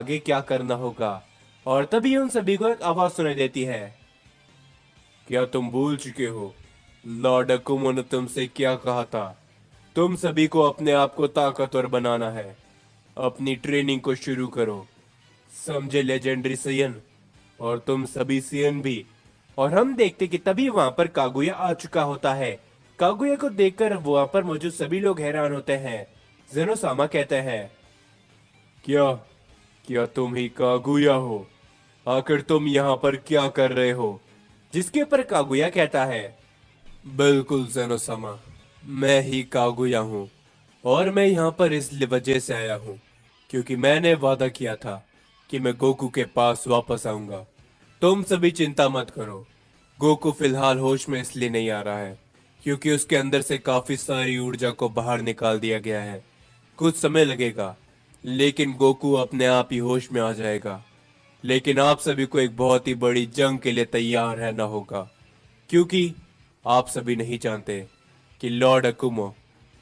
आगे क्या करना होगा। और तभी उन सभी को एक आवाज सुनाई देती है। क्या तुम भूल चुके हो लॉर्ड अकुमो ने तुमसे क्या कहा था? तुम सभी को अपने आप को ताकतवर बनाना है। अपनी ट्रेनिंग को शुरू करो, समझे लेजेंडरी सियन? और तुम सभी सियन भी। और हम देखते कि तभी वहां पर कागुया आ चुका होता है। कागुया को देखकर वहां पर मौजूद सभी लोग हैरान होते हैं। जेनोसामा कहते हैं, क्या क्या तुम ही कागुया हो? आखिर तुम यहाँ पर क्या कर रहे हो? जिसके ऊपर कागुया कहता है, बिल्कुल जेनोसामा, मैं ही कागुया हूँ। और मैं यहाँ पर इस वजह से आया हूँ क्योंकि मैंने वादा किया था कि मैं गोकू के पास वापस आऊंगा। तुम सभी चिंता मत करो। गोकू फिलहाल होश में इसलिए नहीं आ रहा है क्योंकि उसके अंदर से काफी सारी ऊर्जा को बाहर निकाल दिया गया है। कुछ समय लगेगा लेकिन गोकू अपने आप ही होश में आ जाएगा। लेकिन आप सभी को एक बहुत ही बड़ी जंग के लिए तैयार रहना होगा क्योंकि आप सभी नहीं जानते कि लॉर्ड अकुमो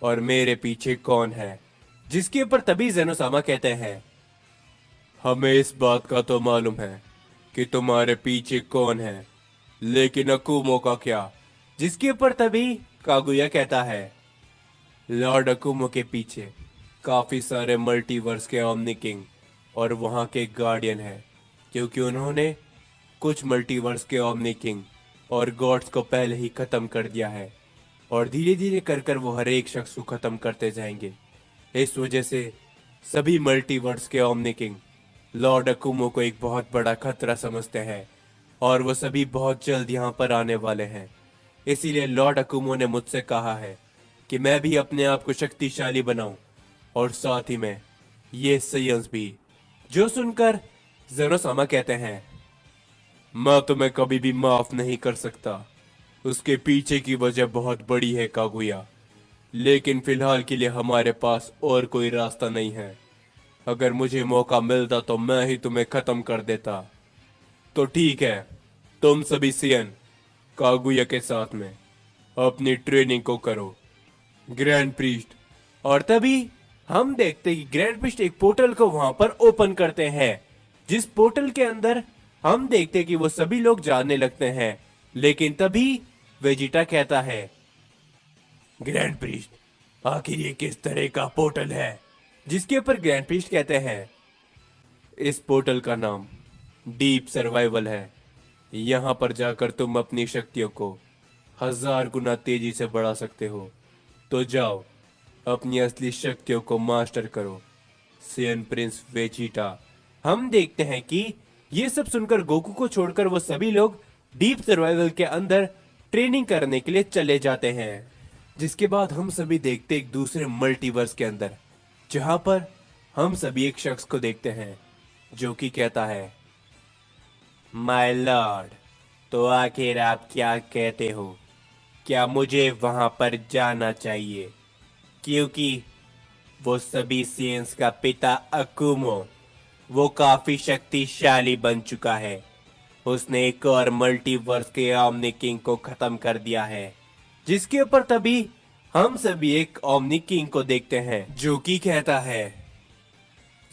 और मेरे पीछे कौन है। जिसके ऊपर तभी जेनोसामा कहते हैं, हमें इस बात का तो मालूम है कि तुम्हारे पीछे कौन है, लेकिन अकुमो का क्या? जिसके ऊपर तभी कागुया कहता है, लॉर्ड अकुमो के पीछे काफी सारे मल्टीवर्स के ओमनी किंग और वहां के गार्डियन है क्योंकि उन्होंने कुछ मल्टीवर्स के ओमनी किंग और गॉड्स को पहले ही खत्म कर दिया है और धीरे धीरे कर कर वो हर एक शख्स को खत्म करते जाएंगे। इस वजह से सभी मल्टीवर्स के ओमनी किंग लॉर्ड अकुमो को एक बहुत बड़ा खतरा समझते हैं और वो सभी बहुत जल्द यहाँ पर आने वाले हैं। इसीलिए लॉर्ड अकुमो ने मुझसे कहा है कि मैं भी अपने आप को शक्तिशाली बनाऊं और साथ ही में ये सयंस भी। जो सुनकर जेनोसामा कहते हैं, मैं तुम्हें कभी भी माफ नहीं कर सकता। उसके पीछे की वजह बहुत बड़ी है कागुया, लेकिन फिलहाल के लिए हमारे पास और कोई रास्ता नहीं है। अगर मुझे मौका मिलता तो मैं ही तुम्हें खत्म कर देता। तो ठीक है, तुम सभी सियन कागुया के साथ में अपनी ट्रेनिंग को करो, ग्रैंड प्रीस्ट। और तभी हम देखते कि ग्रैंड प्रीस्ट एक पोर्टल को वहां पर ओपन करते हैं। जिस पोर्टल के अंदर हम देखते कि वो सभी लोग जानने लगते हैं। लेकिन तभी वेजिटा कहता है, ग्रैंड प्रीस्ट, आखिर ये किस तरह का पोर्टल है? जिसके ऊपर ग्रैंड प्रीस्ट कहते हैं, इस पोर्टल का नाम डीप सर्वाइवल है। यहाँ पर जाकर तुम अपनी शक्तियों को 1000 गुना तेजी से बढ़ा सकते हो। तो जाओ, अपनी असली शक्तियों को मास्टर करो, सियन प्रिंस वेजिटा। हम देखते हैं कि ये सब सुनकर गोकू को छोड़कर वो सभी लोग डीप सर्वाइवल के अंदर ट्रेनिंग करने के लिए चले जाते हैं। जिसके बाद हम सभी देखते एक दूसरे मल्टीवर्स के अंदर, जहां पर हम सभी एक शख्स को देखते हैं जो कि कहता है, माय लॉर्ड, तो आखिर आप क्या कहते हो? क्या मुझे वहां पर जाना चाहिए? क्योंकि वो सभी सियंस का पिता अकुमो, वो काफी शक्तिशाली बन चुका है। उसने एक और मल्टीवर्स के ओमनी किंग को खत्म कर दिया है। जिसके ऊपर तभी हम सभी एक ओमनी किंग को देखते हैं जो कि कहता है,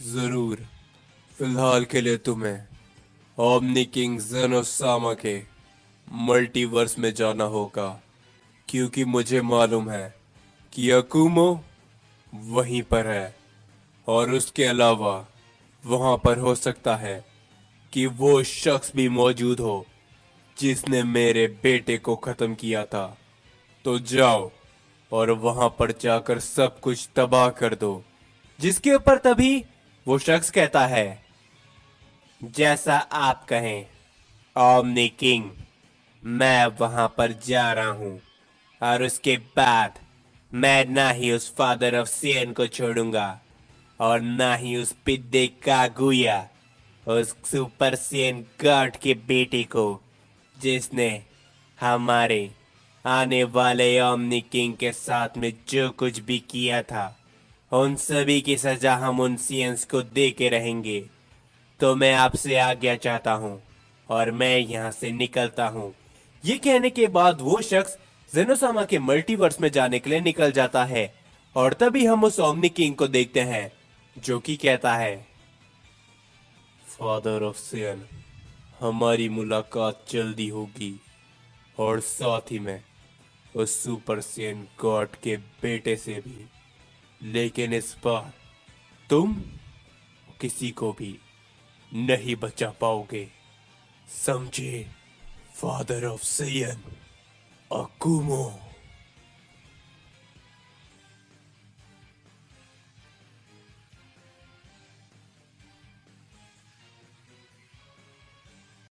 जरूर, फिलहाल के लिए तुम्हें ओमनी किंग जेनोसामा के मल्टीवर्स में जाना होगा क्योंकि मुझे मालूम है कि अकुमो वहीं पर है। और उसके अलावा वहां पर हो सकता है कि वो शख्स भी मौजूद हो जिसने मेरे बेटे को खत्म किया था। तो जाओ और वहां पर जाकर सब कुछ तबाह कर दो। जिसके ऊपर तभी वो शख्स कहता है, जैसा आप कहें ओमनी किंग, मैं वहां पर जा रहा हूं। और उसके बाद मैं ना ही उस फादर ऑफ सियन को छोड़ूंगा और ना ही उस पिद्दे कागुया, उस सुपर सियन गॉड के बेटे को, जिसने हमारे आने वाले ओमनी किंग के साथ में जो कुछ भी किया था, उन सभी की सजा हम उन सियंस को दे के रहेंगे। तो मैं आपसे आज्ञा चाहता हूँ और मैं यहाँ से निकलता हूँ। ये कहने के बाद वो शख्स जेनोसामा के मल्टीवर्स में जाने के लिए निकल जाता है। और तभी हम उस ओमनी किंग को देखते हैं जो कि कहता है, फादर ऑफ सियन, हमारी मुलाकात जल्दी होगी और साथ ही में उस सुपर सियन गॉड के बेटे से भी। लेकिन इस बार तुम किसी को भी नहीं बचा पाओगे, समझे? फादर ऑफ सियन, अकुमो।